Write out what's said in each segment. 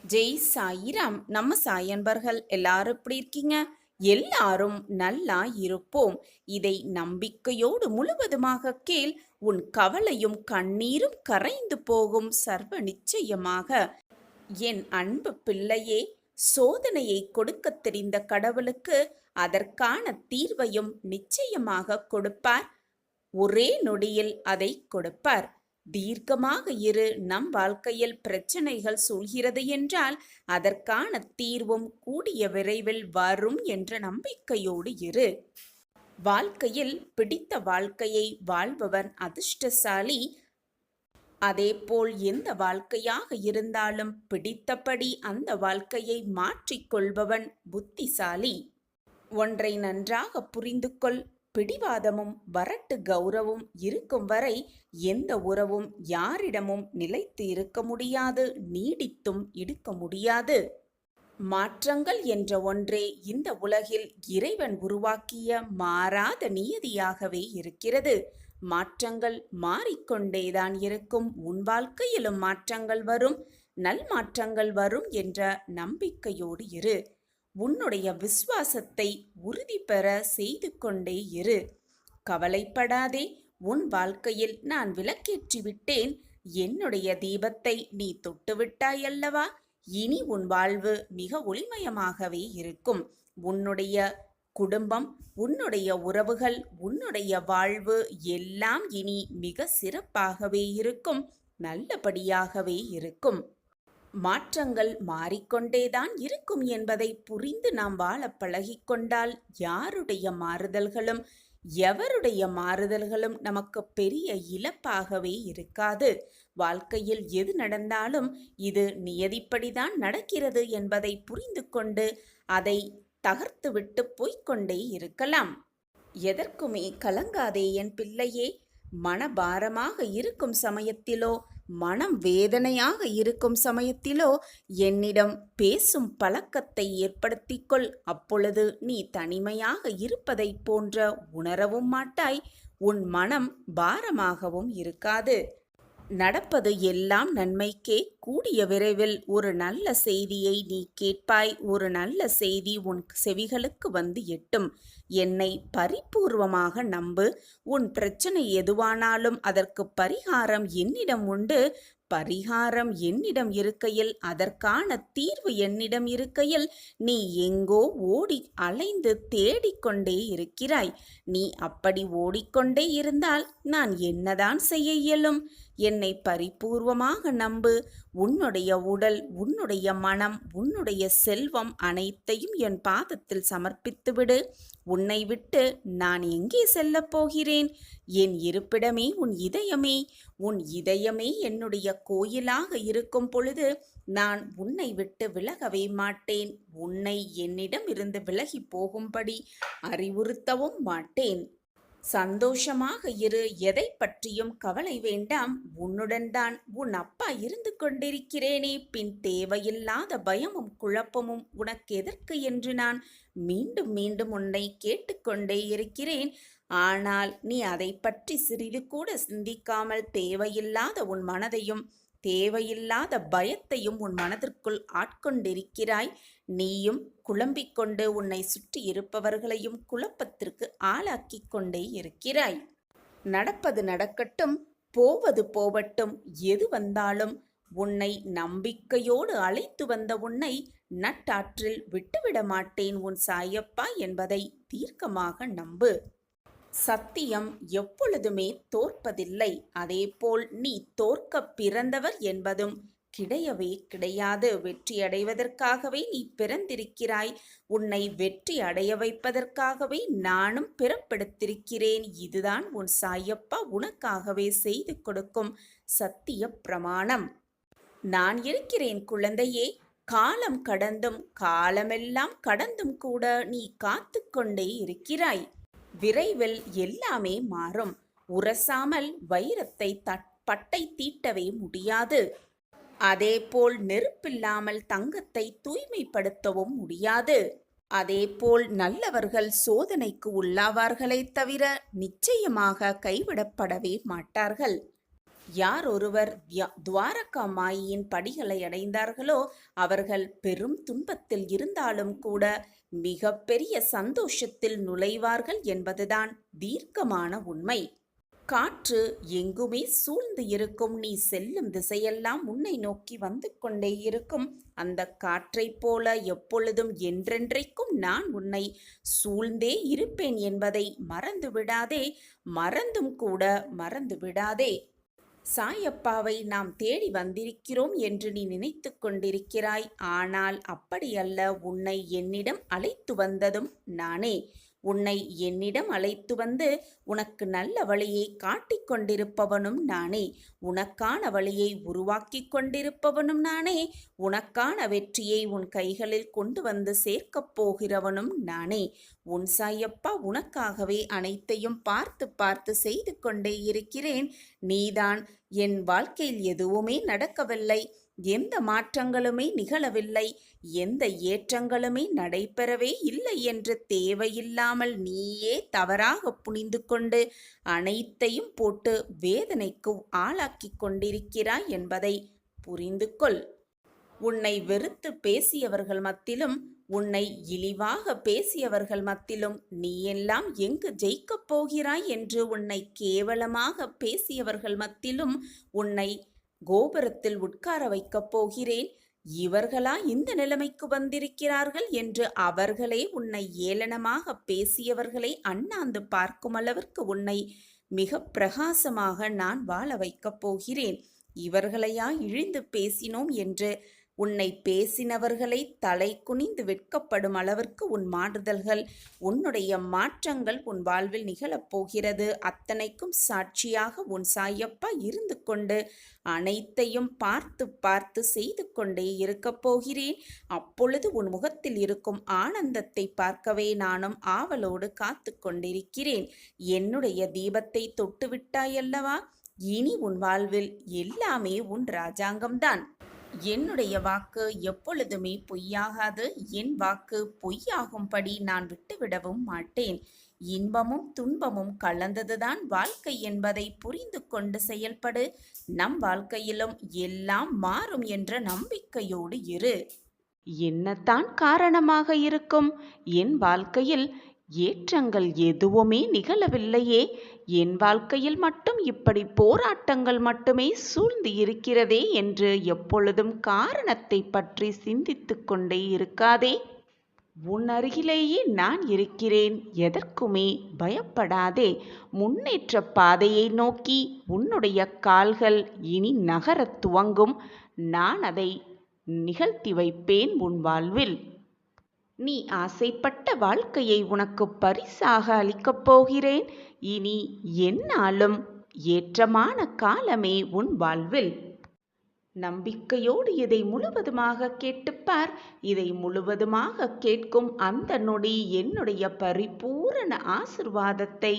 ஜெய் சாயிராம். நம்ம சாயன்பர்கள் எல்லாரும் எப்படி இருக்கீங்க? எல்லாரும் நல்லா இருப்போம். இதை நம்பிக்கையோடு முழுவதுமாக கேள். உன் கவலையும் கண்ணீரும் கரைந்து போகும் சர்வ நிச்சயமாக. என் அன்பு பிள்ளையே, சோதனையை கொடுக்க தெரிந்த கடவுளுக்கு அதற்கான தீர்வையும் நிச்சயமாக கொடுப்பார். ஒரே நொடியில் அதை கொடுப்பார். தீர்க்கமாக இரு. நம் வாழ்க்கையில் பிரச்சனைகள் சூழ்கிறது என்றால் அதற்கான தீர்வும் கூடிய விரைவில் வரும் என்ற நம்பிக்கையோடு இரு. வாழ்க்கையில் பிடித்த வாழ்க்கையை வாழ்பவன் அதிர்ஷ்டசாலி. அதேபோல் எந்த வாழ்க்கையாக இருந்தாலும் பிடித்தபடி அந்த வாழ்க்கையை மாற்றிக்கொள்பவன் புத்திசாலி. ஒன்றை நன்றாக புரிந்து கொள். பிடிவாதமும் வரட்டு கௌரவம் இருக்கும் வரை எந்த உறவும் யாரிடமும் நிலைத்து இருக்க முடியாது, நீடித்தும் இருக்க முடியாது. மாற்றங்கள் என்ற ஒன்றே இந்த உலகில் இறைவன் உருவாக்கிய மாறாத நியதியாகவே இருக்கிறது. மாற்றங்கள் மாறிக்கொண்டேதான் இருக்கும். உன் வாழ்க்கையிலும் மாற்றங்கள் வரும், நல் மாற்றங்கள் வரும் என்ற நம்பிக்கையோடு இரு. உன்னுடைய விசுவாசத்தை உறுதி பெற செய்து கொண்டே இரு. கவலைப்படாதே. உன் வாழ்க்கையில் நான் விளக்கேற்றி விட்டேன். என்னுடைய தீபத்தை நீ தொட்டுவிட்டாய் அல்லவா? இனி உன் வாழ்வு மிக ஒளிமயமாகவே இருக்கும். உன்னுடைய குடும்பம், உன்னுடைய உறவுகள், உன்னுடைய வாழ்வு எல்லாம் இனி மிக சிறப்பாகவே இருக்கும், நல்லபடியாகவே இருக்கும். மாற்றங்கள் மாறிக்கொண்டேதான் இருக்கும் என்பதை புரிந்து நாம் வாழ பழகிக்கொண்டால் யாருடைய மாறுதல்களும் எவருடைய மாறுதல்களும் நமக்கு பெரிய இழப்பாகவே இருக்காது. வாழ்க்கையில் எது நடந்தாலும் இது நியதிப்படிதான் நடக்கிறது என்பதை புரிந்து கொண்டு அதை தகர்த்துவிட்டு போய்கொண்டே இருக்கலாம். எதற்குமே கலங்காதே என் பிள்ளையே. மனபாரமாக இருக்கும் சமயத்திலோ மனம் வேதனையாக இருக்கும் சமயத்திலோ என்னிடம் பேசும் பழக்கத்தை ஏற்படுத்திக்கொள். அப்பொழுது நீ தனிமையாக இருப்பதை போன்ற உணரவும் மாட்டாய். உன் மனம் பாரமாகவும் இருக்காது. நடப்பது எல்லாம் நன்மைக்கே. கூடிய விரைவில் ஒரு நல்ல செய்தியை நீ கேட்பாய். ஒரு நல்ல செய்தி உன் செவிகளுக்கு வந்து எட்டும். என்னை பரிபூர்வமாக நம்பு. உன் பிரச்சனை எதுவானாலும் அதற்கு பரிகாரம் என்னிடம் உண்டு. பரிகாரம் என்னிடம் இருக்கையில், அதற்கான தீர்வு என்னிடம் இருக்கையில் நீ எங்கோ ஓடி அலைந்து தேடிக்கொண்டே இருக்கிறாய். நீ அப்படி ஓடிக்கொண்டே இருந்தால் நான் என்னதான் செய்ய இயலும்? என்னை பரிபூர்வமாக நம்பு. உன்னுடைய உடல், உன்னுடைய மனம், உன்னுடைய செல்வம் அனைத்தையும் என் பாதத்தில் சமர்ப்பித்துவிடு. உன்னை விட்டு நான் எங்கே செல்லப் போகிறேன்? என் இருப்பிடமே உன் இதயமே. உன் இதயமே என்னுடைய கோயிலாக இருக்கும் பொழுது நான் உன்னை விட்டு விலகவே மாட்டேன். உன்னை என்னிடம் இருந்து விலகி போகும்படி அறிவுறுத்தவும் மாட்டேன். சந்தோஷமாக இரு. எதை பற்றியும் கவலை வேண்டாம். உன்னுடன் தான் உன் அப்பா இருந்து கொண்டிருக்கிறேனே. பின் தேவையில்லாத பயமும் குழப்பமும் உனக்கு எதற்கு என்று நான் மீண்டும் மீண்டும் உன்னை கேட்டுக்கொண்டே இருக்கிறேன். ஆனால் நீ அதை பற்றி சிறிது கூட சிந்திக்காமல் தேவையில்லாத உன் மனதையும் தேவையில்லாத பயத்தையும் உன் மனதிற்குள் ஆட்கொண்டிருக்கிறாய். நீயும் குழம்பிக் கொண்டு உன்னை சுற்றி இருப்பவர்களையும் குழப்பத்திற்கு ஆளாக்கி கொண்டே இருக்கிறாய். நடப்பது நடக்கட்டும், போவது போவட்டும். எது வந்தாலும் உன்னை நம்பிக்கையோடு அழைத்து வந்த உன்னை நட்டாற்றில் விட்டுவிட மாட்டேன் உன் சாயப்பா என்பதை தீர்க்கமாக நம்பு. சத்தியம் எப்பொழுதுமே தோற்பதில்லை. அதேபோல் நீ தோற்க பிறந்தவர் என்பதும் கிடையவே கிடையாது. வெற்றி அடைவதற்காகவே நீ பிறந்திருக்கிறாய். உன்னை வெற்றி அடைய வைப்பதற்காகவே நானும் பிறப்பெடுத்திருக்கிறேன். இதுதான் உன் சாயப்பா உனக்காகவே செய்து கொடுக்கும் சத்திய பிரமாணம். நான் இருக்கிறேன் குழந்தையே. காலம் கடந்தும் காலமெல்லாம் கடந்தும் கூட நீ காத்து கொண்டே இருக்கிறாய். விரைவில் எல்லாமே மாறும். உரசாமல் வைரத்தை பட்டை தீட்டவே முடியாது. அதேபோல் நெருப்பில்லாமல் தங்கத்தை தூய்மைப்படுத்தவும் முடியாது. அதேபோல் நல்லவர்கள் சோதனைக்கு உள்ளாவார்களே தவிர நிச்சயமாக கைவிடப்படவே மாட்டார்கள். யார் ஒருவர் துவாரகா மாயின் படிகளை அடைந்தார்களோ அவர்கள் பெரும் துன்பத்தில் இருந்தாலும் கூட மிக பெரிய சந்தோஷத்தில் நுழைவார்கள் என்பதுதான் தீர்க்கமான உண்மை. காற்று எங்குமே சூழ்ந்து இருக்கும். நீ செல்லும் திசையெல்லாம் உன்னை நோக்கி வந்து கொண்டே இருக்கும். அந்த காற்றைப் போல எப்பொழுதும் என்றென்றைக்கும் நான் உன்னை சூழ்ந்தே இருப்பேன் என்பதை மறந்து விடாதே. மறந்தும் கூட மறந்து விடாதே. சாயப்பாவை நாம் தேடி வந்திருக்கிறோம் என்று நீ நினைத்து கொண்டிருக்கிறாய். ஆனால் அப்படியல்ல. உன்னை என்னிடம் அழைத்து வந்ததும் நானே. உன்னை என்னிடம் அழைத்து வந்து உனக்கு நல்ல வழியை காட்டிக் கொண்டிருப்பவனும் நானே. உனக்கான வழியை உருவாக்கி கொண்டிருப்பவனும் நானே. உனக்கான வெற்றியை உன் கைகளில் கொண்டு வந்து சேர்க்கப் போகிறவனும் நானே. உன் சாயப்பா உனக்காகவே அனைத்தையும் பார்த்து பார்த்து செய்து கொண்டே இருக்கிறேன். நீதான் என் வாழ்க்கையில் எதுவுமே நடக்கவில்லை, எந்த மாற்றங்களுமே நிகழவில்லை, எந்த ஏற்றங்களுமே நடைபெறவே இல்லை என்று தேவையில்லாமல் நீயே தவறாக புரிந்து கொண்டு அனைத்தையும் போட்டு வேதனைக்கு ஆளாக்கி கொண்டிருக்கிறாய் என்பதை புரிந்து கொள். உன்னை வெறுத்து பேசியவர்கள் மத்தியிலும், உன்னை இழிவாக பேசியவர்கள் மத்தியிலும் நீ எல்லாம் எங்கு ஜெயிக்கப் போகிறாய் என்று உன்னை கேவலமாக பேசியவர்கள் மத்தியிலும் உன்னை கோபுரத்தில் உட்கார வைக்கப் போகிறேன். இவர்களா இந்த நிலைமைக்கு வந்திருக்கிறார்கள் என்று அவர்களே உன்னை ஏளனமாக பேசியவர்களை அண்ணாந்து பார்க்கும் அளவிற்கு உன்னை மிக பிரகாசமாக நான் வாழ வைக்கப் போகிறேன். இவர்களையா இழிந்து பேசினோம் என்று உன்னை பேசினவர்களை தலை குனிந்து வெட்கப்படும் அளவிற்கு உன் மாறுதல்கள், உன்னுடைய மாற்றங்கள் உன் வாழ்வில் நிகழப்போகிறது. அத்தனைக்கும் சாட்சியாக உன் சாயப்பா இருந்து கொண்டு அனைத்தையும் பார்த்து பார்த்து செய்து கொண்டே இருக்கப் போகிறேன். அப்பொழுது உன் முகத்தில் இருக்கும் ஆனந்தத்தை பார்க்கவே நானும் ஆவலோடு காத்து கொண்டிருக்கிறேன். என்னுடைய தீபத்தை தொட்டு விட்டாயல்லவா? இனி உன் வாழ்வில் எல்லாமே உன் ராஜாங்கம்தான். என்னுடைய வாக்கு எப்பொழுதுமே பொய்யாகாது. என் வாக்கு பொய்யாகும்படி நான் விட்டுவிடவும் மாட்டேன். இன்பமும் துன்பமும் கலந்ததுதான் வாழ்க்கை என்பதை புரிந்து கொண்டு செயல்படு. நம் வாழ்க்கையிலும் எல்லாம் மாறும் என்ற நம்பிக்கையோடு இரு. என்னத்தான் காரணமாக இருக்கும்? என் வாழ்க்கையில் ஏற்றங்கள் எதுவுமே நிகழவில்லையே. என் வாழ்க்கையில் மட்டும் இப்படி போராட்டங்கள் மட்டுமே சூழ்ந்து இருக்கிறதே என்று எப்பொழுதும் காரணத்தை பற்றி சிந்தித்து கொண்டே இருக்காதே. உன் அருகிலேயே நான் இருக்கிறேன். எதற்குமே பயப்படாதே. முன்னேற்ற பாதையை நோக்கி உன்னுடைய கால்கள் இனி நகரத் துவங்கும். நான் அதை நிகழ்த்தி வைப்பேன் உன் வாழ்வில். நீ ஆசைப்பட்ட வாழ்க்கையை உனக்கு பரிசாக அளிக்கப் போகிறேன். இனி எந்நாளும் ஏற்றமான காலமே உன் வாழ்வில். நம்பிக்கையோடு இதை முழுவதுமாக கேட்டுப்பார். இதை முழுவதுமாக கேட்கும் அந்த நொடி என்னுடைய பரிபூரண ஆசிர்வாதத்தை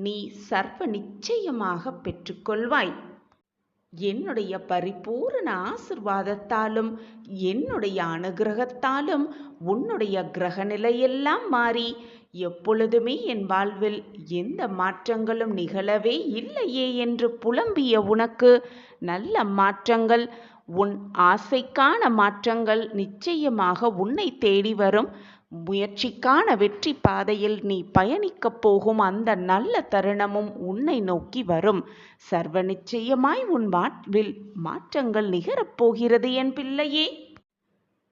நீ சர்வ நிச்சயமாக பெற்றுக்கொள்வாய். என்னுடைய பரிபூரண ஆசிர்வாதத்தாலும் என்னுடைய அனுகிரகத்தாலும் உன்னுடைய கிரக நிலையெல்லாம் மாறி எப்பொழுதுமே என் வாழ்வில் எந்த மாற்றங்களும் நிகழவே இல்லையே என்று புலம்பிய உனக்கு நல்ல மாற்றங்கள், உன் ஆசைக்கான மாற்றங்கள் நிச்சயமாக உன்னை தேடி வரும். முயற்சிக்கான வெற்றி பாதையில் நீ பயணிக்கப் போகும் அந்த நல்ல தருணமும் உன்னை நோக்கி வரும். சர்வ நிச்சயமாய் உன் வாழ்வில் மாற்றங்கள் நிகழப்போகிறது என் பிள்ளையே.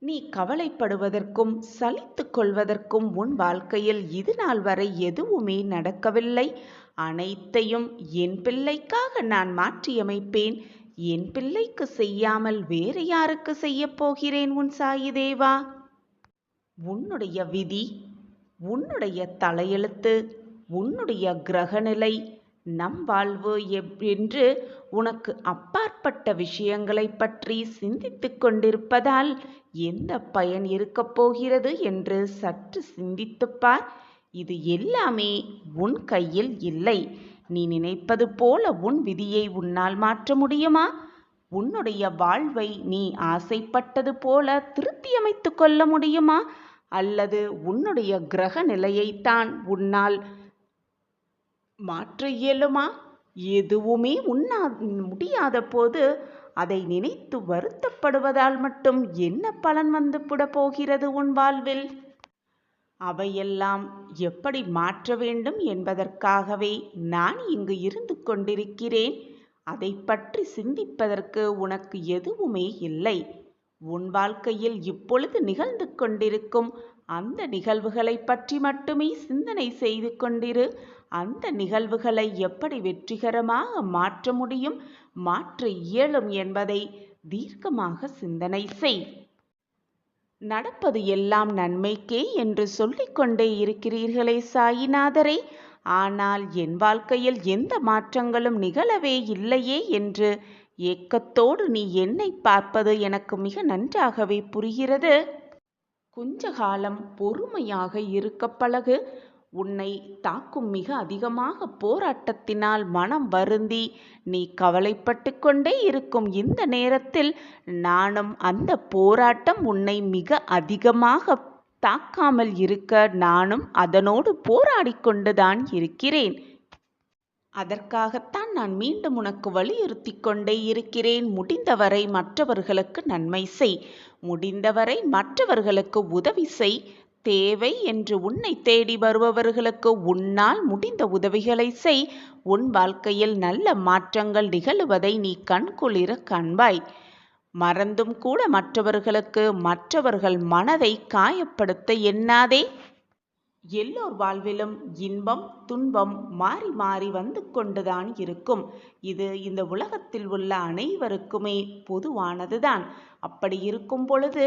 நீ கவலைப்படுவதற்கும் சலித்து கொள்வதற்கும் உன் வாழ்க்கையில் இது நாள் வரை எதுவுமே நடக்கவில்லை. அனைத்தையும் என் பிள்ளைக்காக நான் மாற்றியமைப்பேன். என் பிள்ளைக்கு செய்யாமல் வேறு யாருக்கு செய்யப் போகிறேன் உன் சாயி தேவா? உன்னுடைய விதி, உன்னுடைய தலையெழுத்து, உன்னுடைய கிரகநிலை, நம் வாழ்வு என்று உனக்கு அப்பாற்பட்ட விஷயங்களை பற்றி சிந்தித்து கொண்டிருப்பதால் எந்த பயன் இருக்கப் போகிறது என்று சற்று சிந்தித்துப்பார். இது எல்லாமே உன் கையில் இல்லை. நீ நினைப்பது போல உன் விதியை உன்னால் மாற்ற முடியுமா? உன்னுடைய வாழ்வை நீ ஆசைப்பட்டது போல திருத்தி அமைத்து கொள்ள முடியுமா? அல்லது உன்னுடைய கிரக நிலையைத்தான் உன்னால் மாற்ற இயலுமா? எதுவுமே முடியாத போது அதை நினைத்து வருத்தப்படுவதால் மட்டும் என்ன பலன் வந்து போகிறது உன் வாழ்வில்? அவையெல்லாம் எப்படி மாற்ற வேண்டும் என்பதற்காகவே நான் இங்கு இருந்து கொண்டிருக்கிறேன். அதை பற்றி சிந்திப்பதற்கு உனக்கு எதுவுமே இல்லை. உன் வாழ்க்கையில் இப்பொழுது நிகழ்ந்து கொண்டிருக்கும் அந்த நிகழ்வுகளை பற்றி மட்டுமே சிந்தனை செய்து கொண்டிரு. அந்த நிகழ்வுகளை எப்படி வெற்றிகரமாக மாற்ற முடியும், மாற்ற இயலும் என்பதை தீர்க்கமாக சிந்தனை செய். நடப்பது எல்லாம் நன்மைக்கே என்று சொல்லிக்கொண்டே இருக்கிறீர்களே சாயிநாதரே, ஆனால் என் வாழ்க்கையில் எந்த மாற்றங்களும் நிகழவே இல்லையே என்று ஏக்கத்தோடு நீ என்னை பார்ப்பது எனக்கு மிக நன்றாகவே புரிகிறது. கொஞ்ச காலம் பொறுமையாக இருக்க பழகு. உன்னை தாக்கும் மிக அதிகமாக போராட்டத்தினால் மனம் வருந்தி நீ கவலைப்பட்டு கொண்டே இருக்கும் இந்த நேரத்தில் நானும் அந்த போராட்டம் உன்னை மிக அதிகமாக தாக்காமல் இருக்க நானும் அதனோடு போராடி கொண்டுதான் இருக்கிறேன். அதற்காகத்தான் நான் மீண்டும் உனக்கு வலியுறுத்தி கொண்டே இருக்கிறேன். முடிந்தவரை மற்றவர்களுக்கு நன்மை செய், முடிந்தவரை மற்றவர்களுக்கு உதவி செய். தேவை என்று உன்னை தேடி வருபவர்களுக்கு உன்னால் முடிந்த உதவிகளை செய். உன் வாழ்க்கையில் நல்ல மாற்றங்கள் நிகழுவதை நீ கண்குளிர காண்பாய். மறந்தும் கூட மற்றவர்கள் மனதை காயப்படுத்த எண்ணாதே. எல்லோர் வாழ்விலும் இன்பம் துன்பம் மாறி மாறி வந்து கொண்டுதான் இருக்கும். இது இந்த உலகத்தில் உள்ள அனைவருக்குமே பொதுவானதுதான். அப்படி இருக்கும் பொழுது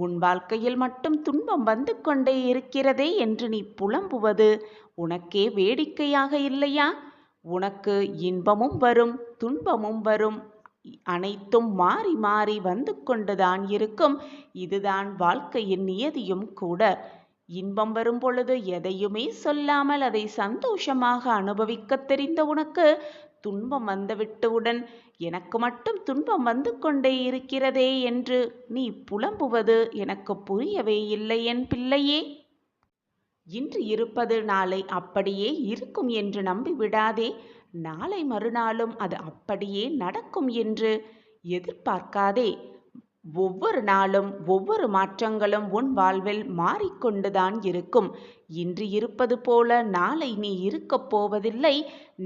உன் வாழ்க்கையில் மட்டும் துன்பம் வந்து கொண்டே இருக்கிறதே என்று நீ புலம்புவது உனக்கே வேடிக்கையாக இல்லையா? உனக்கு இன்பமும் வரும் துன்பமும் வரும், அனைத்தும் மாறி மாறி வந்து கொண்டுதான் இருக்கும். இதுதான் வாழ்க்கையின் நியதியும் கூட. இன்பம் வரும் பொழுது எதையுமே சொல்லாமல் அதை சந்தோஷமாக அனுபவிக்க தெரிந்த உனக்கு துன்பம் வந்துவிட்டவுடன் எனக்கு மட்டும் துன்பம் வந்து கொண்டே இருக்கிறதே என்று நீ புலம்புவது எனக்கு புரியவே இல்லை என் பிள்ளையே. இன்று இருப்பது நாளை அப்படியே இருக்கும் என்று நம்பிவிடாதே. நாளை மறுநாளும் அது அப்படியே நடக்கும் என்று எதிர்பார்க்காதே. ஒவ்வொரு நாளும் ஒவ்வொரு மாற்றங்களும் உன் வாழ்வில் மாறிக்கொண்டுதான் இருக்கும். இன்று இருப்பது போல நாளை நீ இருக்கப் போவதில்லை.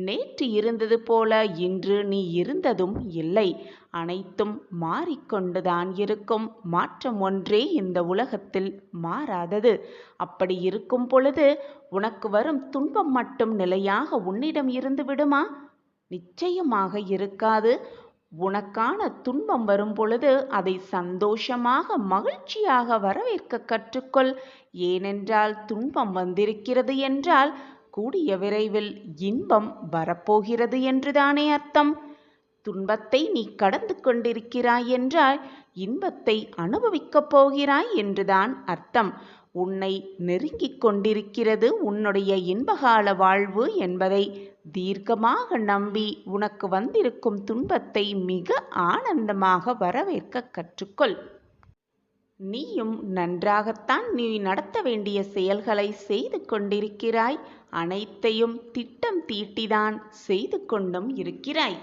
நேற்று இருந்தது போல இன்று நீ இருந்ததும் இல்லை. அனைத்தும் மாறிக்கொண்டுதான் இருக்கும். மாற்றம் ஒன்றே இந்த உலகத்தில் மாறாதது. அப்படி இருக்கும் பொழுது உனக்கு வரும் துன்பம் மட்டும் நிலையாக உன்னிடம் இருந்து விடுமா? நிச்சயமாக இருக்காது. உனக்கான துன்பம் வரும் பொழுது அதை சந்தோஷமாக மகிழ்ச்சியாக வரவேற்க கற்றுக்கொள். ஏனென்றால் துன்பம் வந்திருக்கிறது என்றால் கூடிய விரைவில் இன்பம் வரப்போகிறது என்றுதானே அர்த்தம். துன்பத்தை நீ கடந்து கொண்டிருக்கிறாய் என்றால் இன்பத்தை அனுபவிக்கப் போகிறாய் என்றுதான் அர்த்தம். உன்னை நெருங்கிக் கொண்டிருக்கிறது உன்னுடைய இன்பகால வாழ்வு என்பதை தீர்க்கமாக நம்பி உனக்கு வந்திருக்கும் துன்பத்தை மிக ஆனந்தமாக வரவேற்க கற்றுக்கொள். நீயும் நன்றாகத்தான் நீ நடத்த வேண்டிய செயல்களை செய்து கொண்டிருக்கிறாய். அனைத்தையும் திட்டம் தீட்டிதான் செய்து கொண்டும் இருக்கிறாய்.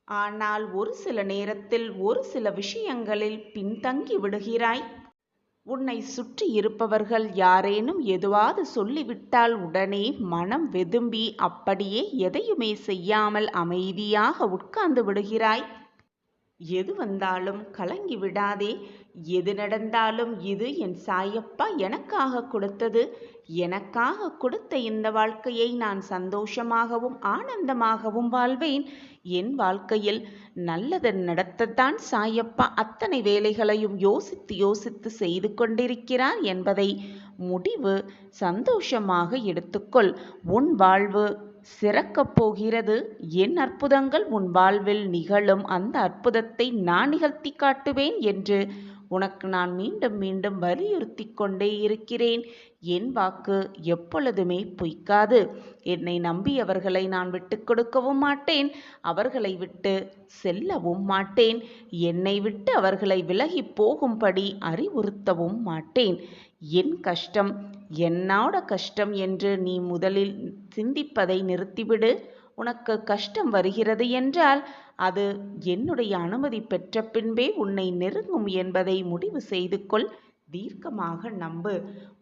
ஆனால் ஒரு சில நேரத்தில் ஒரு சில விஷயங்களில் பின்தங்கி விடுகிறாய். உன்னை சுற்றி இருப்பவர்கள் யாரேனும் எதுவாது சொல்லிவிட்டால் உடனே மனம் வெதும்பி அப்படியே எதையுமே செய்யாமல் அமைதியாக உட்கார்ந்து விடுகிறாய். எது வந்தாலும் கலங்கி விடாதே. எது நடந்தாலும் இது என் சாயப்பா எனக்காக கொடுத்தது. எனக்காக கொடுத்த இந்த வாழ்க்கையை நான் சந்தோஷமாகவும் ஆனந்தமாகவும் வாழ்வேன். என் வாழ்க்கையில் நல்லது நடத்தத்தான் சாயப்பா அத்தனை வேலைகளையும் யோசித்து யோசித்து செய்து கொண்டிருக்கிறார் என்பதை முடிவு சந்தோஷமாக எடுத்துக்கொள். உன் வாழ்வு சிறக்கப் போகிறது. என் அற்புதங்கள் உன் வாழ்வில் நிகழும். அந்த அற்புதத்தை நான் நிகழ்த்தி காட்டுவேன் என்று உனக்கு நான் மீண்டும் மீண்டும் வலியுறுத்தி கொண்டே இருக்கிறேன். என் வாக்கு எப்பொழுதுமே பொய்க்காது. என்னை நம்பியவர்களை நான் விட்டு கொடுக்கவும் மாட்டேன். அவர்களை விட்டு செல்லவும் மாட்டேன். என்னை விட்டு அவர்களை விலகி போகும்படி அறிவுறுத்தவும் மாட்டேன். என் கஷ்டம் என்னோட கஷ்டம் என்று நீ முதலில் சிந்திப்பதை நிறுத்திவிடு. உனக்கு கஷ்டம் வருகிறது என்றால் அது என்னுடைய அனுமதி பெற்ற பின்பே உன்னை நெருங்கும் என்பதை முடிவு செய்து கொள். தீர்க்கமாக நம்பு.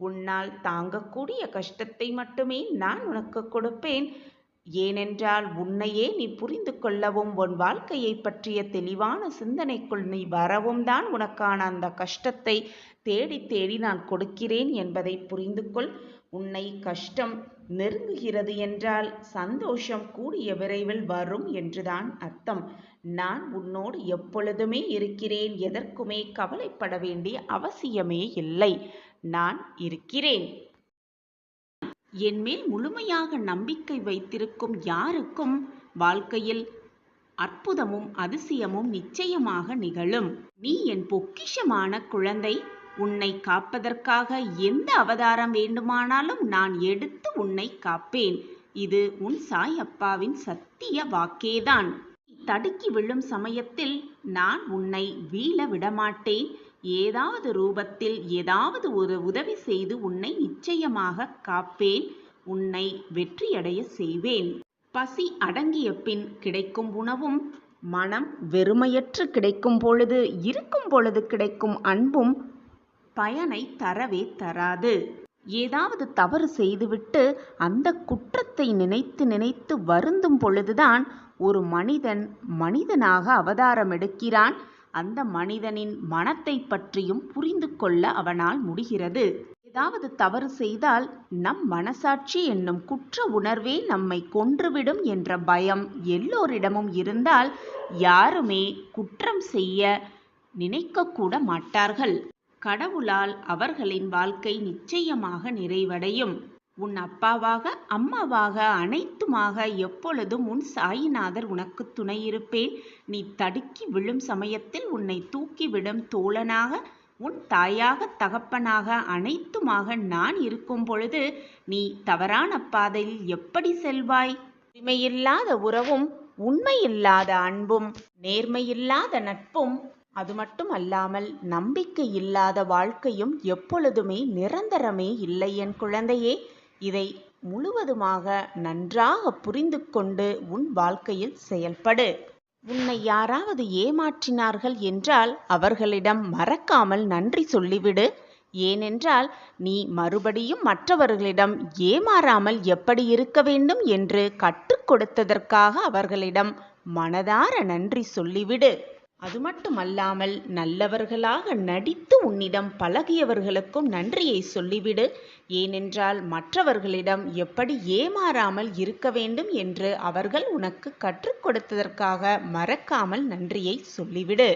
உன்னால் தாங்கக்கூடிய கஷ்டத்தை மட்டுமே நான் உனக்கு கொடுப்பேன். ஏனென்றால் உன்னையே நீ புரிந்து கொள்ளவும் உன் வாழ்க்கையை பற்றிய தெளிவான சிந்தனைக்குள் நீ வரவும் தான் உனக்கான அந்த கஷ்டத்தை தேடி தேடி நான் கொடுக்கிறேன் என்பதை புரிந்து கொள். உன்னை கஷ்டம் நெருங்குகிறது என்றால் சந்தோஷம் கூடிய விரைவில் வரும் என்றுதான் அர்த்தம். நான் உன்னோடு எப்பொழுதுமே இருக்கிறேன். எதற்குமே கவலைப்பட வேண்டிய அவசியமே இல்லை. நான் இருக்கிறேன். என்மேல் முழுமையாக நம்பிக்கை வைத்திருக்கும் யாருக்கும் வாழ்க்கையில் அற்புதமும் அதிசயமும் நிச்சயமாக நிகழும். நீ என் பொக்கிஷமான குழந்தை. உன்னை காப்பதற்காக எந்த அவதாரம் வேண்டுமானாலும் நான் எடுத்து உன்னை காப்பேன். இது உன் சாய் அப்பாவின் சத்திய வாக்கேதான். தடுக்கி விழும் சமயத்தில் நான் உன்னை வீழ விடமாட்டேன். ஏதாவது ரூபத்தில் ஏதாவது ஒரு உதவி செய்து உன்னை நிச்சயமாக காப்பேன். உன்னை வெற்றியடைய செய்வேன். பசி அடங்கிய பின் கிடைக்கும் உணவும், மனம் வெறுமையற்று கிடைக்கும் பொழுது இருக்கும் பொழுது கிடைக்கும் அன்பும் பயனை தரவே தராது. ஏதாவது தவறு செய்துவிட்டு அந்த குற்றத்தை நினைத்து நினைத்து வருந்தும் பொழுதுதான் ஒரு மனிதன் மனிதனாக அவதாரம் எடுக்கிறான். அந்த மனிதனின் மனத்தை பற்றியும் புரிந்து கொள்ள அவனால் முடிகிறது. ஏதாவது தவறு செய்தால் நம் மனசாட்சி என்னும் குற்ற உணர்வே நம்மை கொன்றுவிடும் என்ற பயம் எல்லோரிடமும் இருந்தால் யாருமே குற்றம் செய்ய நினைக்கக்கூட மாட்டார்கள். கடவுளால் அவர்களின் வாழ்க்கை நிச்சயமாக நிறைவடையும். உன் அப்பாவாக அம்மாவாக அனைத்துமாக எப்பொழுதும் உன் சாயிநாதர் உனக்கு துணையிருப்பேன். நீ தடுக்கி விழும் சமயத்தில் உன்னை தூக்கிவிடும் தோழனாக, உன் தாயாக தகப்பனாக அனைத்துமாக நான் இருக்கும் பொழுது நீ தவறான பாதையில் எப்படி செல்வாய்? உரிமையில்லாத உறவும், உண்மையில்லாத அன்பும், நேர்மையில்லாத நட்பும், அது மட்டும் அல்லாமல் நம்பிக்கை இல்லாத வாழ்க்கையும் எப்பொழுதுமே நிரந்தரமே இல்லை என் குழந்தையே. இதை முழுவதுமாக நன்றாக புரிந்து கொண்டு உன் வாழ்க்கையில் செயல்படு. உன்னை யாராவது ஏமாற்றினார்கள் என்றால் அவர்களிடம் மறக்காமல் நன்றி சொல்லிவிடு. ஏனென்றால் நீ மறுபடியும் மற்றவர்களிடம் ஏமாறாமல் எப்படி இருக்க வேண்டும் என்று கற்றுக் கொடுத்ததற்காக அவர்களிடம் மனதார நன்றி சொல்லிவிடு. அது மட்டுமல்லாமல் நல்லவர்களாக நடித்து உன்னிடம் பழகியவர்களுக்கும் நன்றியை சொல்லிவிடு. ஏனென்றால் மற்றவர்களிடம் எப்படி ஏமாறாமல் இருக்க வேண்டும் என்று அவர்கள் உனக்கு கற்றுக் கொடுத்ததற்காக மறக்காமல் நன்றியை சொல்லிவிடு.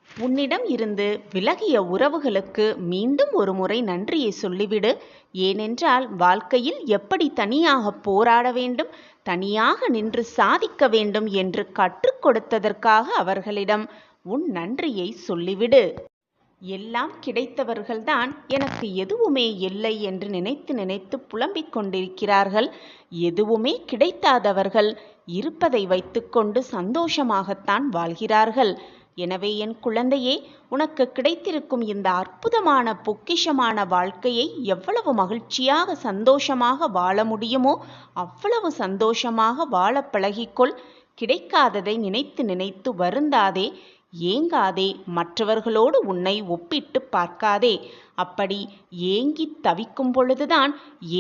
உன்னிடம் இருந்து விலகிய உறவுகளுக்கு மீண்டும் ஒரு முறை நன்றியை சொல்லிவிடு. ஏனென்றால் வாழ்க்கையில் எப்படி தனியாக போராட வேண்டும், தனியாக நின்று சாதிக்க வேண்டும் என்று கற்றுக் கொடுத்ததற்காக அவர்களிடம் உன் நன்றியை சொல்லிவிடு. எல்லாம் கிடைத்தவர்கள்தான் எனக்கு எதுவுமே இல்லை என்று நினைத்து நினைத்து புலம்பிக் கொண்டிருக்கிறார்கள். எதுவுமே கிடைக்காதவர்கள் இருப்பதை வைத்துக்கொண்டு சந்தோஷமாகத்தான் வாழ்கிறார்கள். எனவே என் குழந்தையே, உனக்கு கிடைத்திருக்கும் இந்த அற்புதமான பொக்கிஷமான வாழ்க்கையை எவ்வளவு மகிழ்ச்சியாக சந்தோஷமாக வாழ முடியுமோ அவ்வளவு சந்தோஷமாக வாழ பழகிக்கொள். கிடைக்காததை நினைத்து நினைத்து வருந்தாதே, ஏங்காதே, மற்றவர்களோடு உன்னை ஒப்பிட்டு பார்க்காதே. அப்படி ஏங்கி தவிக்கும் பொழுதுதான்,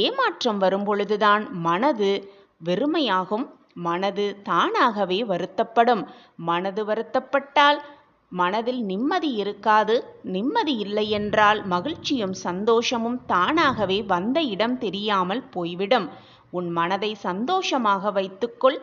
ஏமாற்றம் வரும் பொழுதுதான் மனது வெறுமையாகும். மனது தானாகவே வருத்தப்படும். மனது வருத்தப்பட்டால் மனதில் நிம்மதி இருக்காது. நிம்மதி இல்லை என்றால் மகிழ்ச்சியும் சந்தோஷமும் தானாகவே வந்த இடம் தெரியாமல் போய்விடும். உன் மனதை சந்தோஷமாக வைத்துக்கொள்.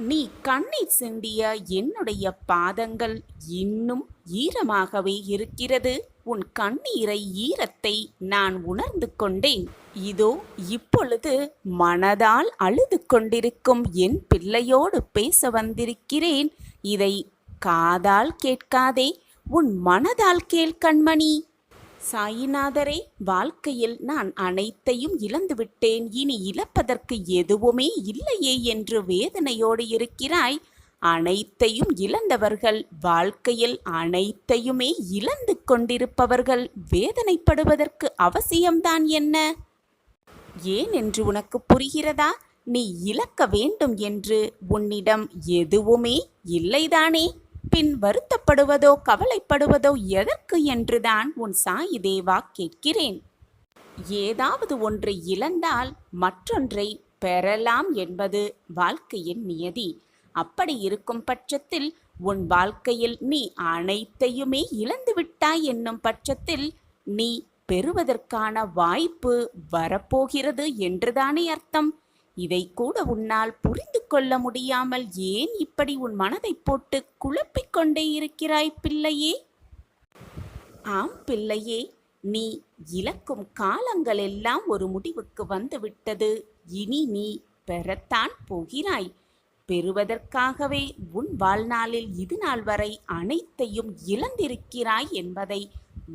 நீ கண்ணீர் சிந்திய என்னுடைய பாதங்கள் இன்னும் ஈரமாகவே இருக்கிறது. உன் கண்ணீரை ஈரத்தை நான் உணர்ந்து கொண்டேன். இதோ இப்பொழுது மனதால் அழுது கொண்டிருக்கும் என் பிள்ளையோடு பேச வந்திருக்கிறேன். இதை காதால் கேட்காதே, உன் மனதால் கேள் கண்மணி. சாயிநாதரே, வாழ்க்கையில் நான் அனைத்தையும் இழந்துவிட்டேன், இனி இழப்பதற்கு எதுவுமே இல்லையே என்று வேதனையோடு இருக்கிறாய். அனைத்தையும் இழந்தவர்கள், வாழ்க்கையில் அனைத்தையுமே இழந்து கொண்டிருப்பவர்கள் வேதனைப்படுவதற்கு அவசியம்தான் என்ன? ஏன் என்று உனக்கு புரிகிறதா? நீ இழக்க வேண்டும் என்று உன்னிடம் எதுவுமே இல்லைதானே? பின் வருத்தப்படுவதோ கவலைப்படுவதோ எதற்கு என்றுதான் உன் சாயி தேவா கேட்கிறேன். ஏதாவது ஒன்று இழந்தால் மற்றொன்றை பெறலாம் என்பது வாழ்க்கையின் நியதி. அப்படி இருக்கும் பட்சத்தில் உன் வாழ்க்கையில் நீ அனைத்தையுமே இழந்துவிட்டாய் என்னும் பட்சத்தில் நீ பெறுவதற்கான வாய்ப்பு வரப்போகிறது என்றுதானே அர்த்தம். இதை கூட உன்னால் புரிந்து கொள்ள முடியாமல் ஏன் இப்படி உன் மனதை போட்டு குழப்பிக் கொண்டே இருக்கிறாய் பிள்ளையே? ஆம் பிள்ளையே, நீ இழக்கும் காலங்கள் எல்லாம் ஒரு முடிவுக்கு வந்துவிட்டது. இனி நீ பெறத்தான் போகிறாய். பெறுவதற்காகவே உன் வாழ்நாளில் இதுநாள் வரை அனைத்தையும் இழந்திருக்கிறாய் என்பதை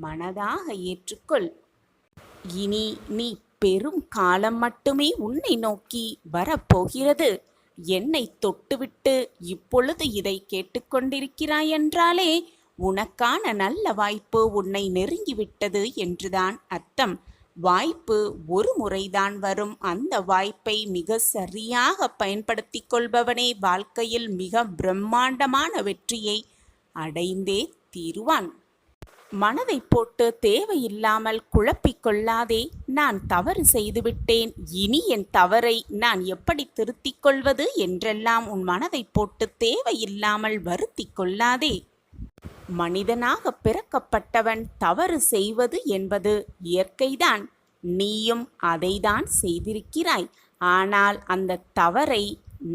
மனதாக ஏற்றுக்கொள். இனி நீ பெரும் காலம் மட்டுமே உன்னை நோக்கி வரப்போகிறது. என்னை தொட்டுவிட்டு இப்பொழுது இதை கேட்டுக்கொண்டிருக்கிறாய் என்றாலே உனக்கான நல்ல வாய்ப்பு உன்னை நெருங்கிவிட்டது என்றுதான் அர்த்தம். வாய்ப்பு ஒரு முறைதான் வரும். அந்த வாய்ப்பை மிக சரியாக பயன்படுத்தி கொள்பவனே வாழ்க்கையில் மிக பிரம்மாண்டமான வெற்றியை அடைந்தே தீருவான். மனதை போட்டு தேவையில்லாமல் குழப்பிக் கொள்ளாதே. நான் தவறு செய்துவிட்டேன், இனி என் தவறை நான் எப்படி திருத்திக் கொள்வது என்றெல்லாம் உன் மனதை போட்டு தேவையில்லாமல் வருத்திக் கொள்ளாதே. மனிதனாக பிறக்கப்பட்டவன் தவறு செய்வது என்பது இயற்கைதான். நீயும் அதைதான் செய்திருக்கிறாய். ஆனால் அந்த தவறை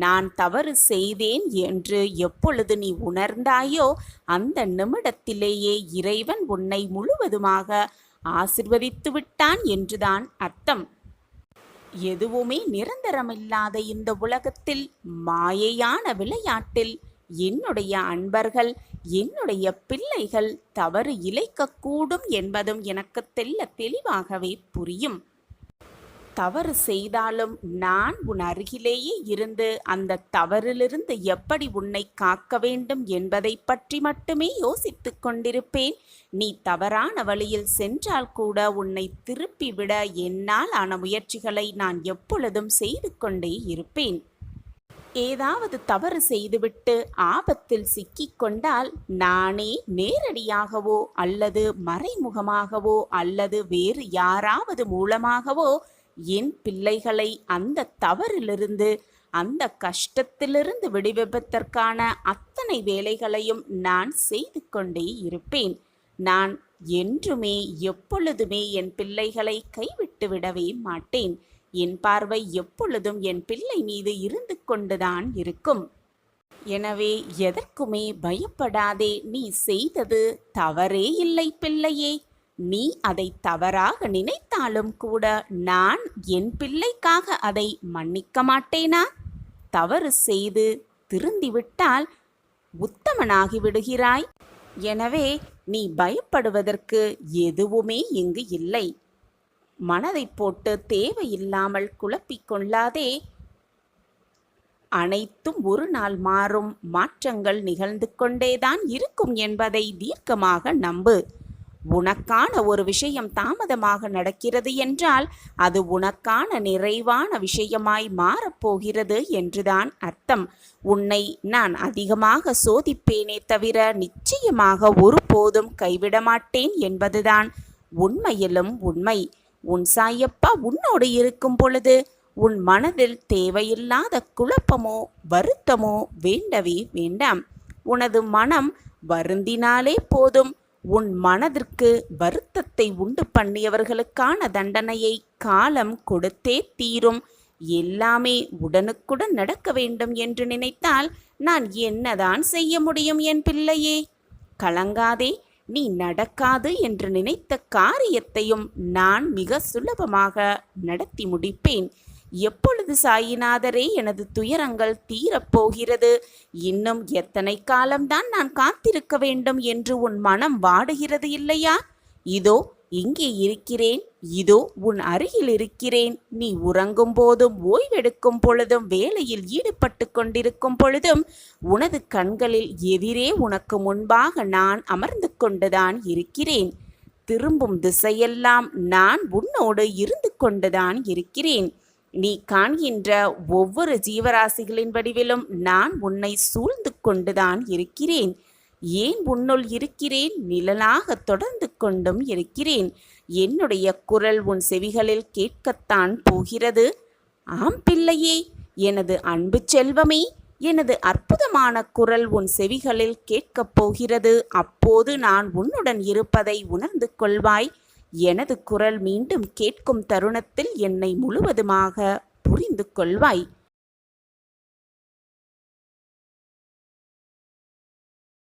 நான் தவறு செய்தேன் என்று எப்பொழுது நீ உணர்ந்தாயோ அந்த நிமிடத்திலேயே இறைவன் உன்னை முழுவதுமாக ஆசிர்வதித்து விட்டான் என்றுதான் அர்த்தம். எதுவுமே நிரந்தரமில்லாத இந்த உலகத்தில், மாயையான விளையாட்டில் என்னுடைய அன்பர்கள், என்னுடைய பிள்ளைகள் தவறு இழைக்கக்கூடும் என்பதும் எனக்கு தெளிவாகவே புரியும். தவறு செய்தாலும் நான் உன் அருகிலேயே இருந்து அந்த தவறிலிருந்து எப்படி உன்னை காக்க வேண்டும் என்பதை பற்றி மட்டுமே யோசித்து கொண்டிருப்பேன். நீ தவறான வழியில் சென்றால் கூட உன்னை திருப்பிவிட என்னால் ஆன முயற்சிகளை நான் எப்பொழுதும் செய்து கொண்டே இருப்பேன். ஏதாவது தவறு செய்துவிட்டு ஆபத்தில் சிக்கிக்கொண்டால் நானே நேரடியாகவோ அல்லது மறைமுகமாகவோ அல்லது வேறு யாராவது மூலமாகவோ என் பிள்ளைகளை அந்த தவறிலிருந்து, அந்த கஷ்டத்திலிருந்து விடுவிப்பதற்கான அத்தனை வேலைகளையும் நான் செய்து கொண்டே இருப்பேன். நான் என்றுமே எப்பொழுதுமே என் பிள்ளைகளை கைவிட்டு விடவே மாட்டேன். என் பார்வை எப்பொழுதும் என் பிள்ளை மீது இருந்து கொண்டுதான் இருக்கும். எனவே எதற்குமே பயப்படாதே. நீ செய்தது தவறே இல்லை பிள்ளையே. நீ அதை தவறாக நினைத்தாலும் கூட நான் என் பிள்ளைக்காக அதை மன்னிக்க மாட்டேனா? தவறு செய்து திருந்திவிட்டால் உத்தமனாகி விடுகிறாய். எனவே நீ பயப்படுவதற்கு எதுவுமே இங்கு இல்லை. மனதை போட்டு தேவையில்லாமல் குழப்பிக்கொள்ளாதே. அனைத்தும் ஒரு நாள் மாறும். மாற்றங்கள் நிகழ்ந்து கொண்டேதான் இருக்கும் என்பதை தீர்க்கமாக நம்பு. உனக்கான ஒரு விஷயம் தாமதமாக நடக்கிறது என்றால் அது உனக்கான நிறைவான விஷயமாய் மாறப்போகிறது என்றுதான் அர்த்தம். உன்னை நான் அதிகமாக சோதிப்பேனே தவிர நிச்சயமாக ஒருபோதும் கைவிட மாட்டேன் என்பதுதான் உண்மையிலும் உண்மை. உன் சாயப்பா உன்னோடு இருக்கும் பொழுது உன் மனதில் தேவையில்லாத குழப்பமோ வருத்தமோ வேண்டவே வேண்டாம். உனது மனம் வருந்தினாலே போதும். உன் மனதிற்கு வருத்தத்தை உண்டு பண்ணியவர்களுக்கான தண்டனையை காலம் கொடுத்தே தீரும். எல்லாமே உடனுக்குடன் நடக்க வேண்டும் என்று நினைத்தால் நான் என்னதான் செய்ய முடியும் என் பிள்ளையே? கலங்காதே. நீ நடக்காது என்று நினைத்த காரியத்தையும் நான் மிக சுலபமாக நடத்தி முடிப்பேன். எப்பொழுது சாயிநாதரே எனது துயரங்கள் தீரப்போகிறது, இன்னும் எத்தனை காலம்தான் நான் காத்திருக்க வேண்டும் என்று உன் மனம் வாடுகிறது இல்லையா? இதோ இங்கே இருக்கிறேன், இதோ உன் அருகில் இருக்கிறேன். நீ உறங்கும் போதும் ஓய்வெடுக்கும் பொழுதும் வேலையில் ஈடுபட்டு கொண்டிருக்கும் பொழுதும் உனது கண்களில் எதிரே உனக்கு முன்பாக நான் அமர்ந்து கொண்டுதான் இருக்கிறேன். திரும்பும் திசையெல்லாம் நான் உன்னோடு இருந்து கொண்டுதான் இருக்கிறேன். நீ காண்கின்ற ஒவ்வொரு ஜீவராசிகளின் வடிவிலும் நான் உன்னை சூழ்ந்து கொண்டுதான் இருக்கிறேன். ஏன் உன்னுள் இருக்கிறேன், நிழலாக தொடர்ந்து கொண்டும் இருக்கிறேன். என்னுடைய குரல் உன் செவிகளில் கேட்கத்தான் போகிறது. ஆம் பிள்ளையே, எனது அன்பு செல்வமே, எனது அற்புதமான குரல் உன் செவிகளில் கேட்கப் போகிறது. அப்போது நான் உன்னுடன் இருப்பதை உணர்ந்து கொள்வாய். எனது குரல் மீண்டும் கேட்கும் தருணத்தில் என்னை முழுவதுமாக புரிந்து கொள்வாய்.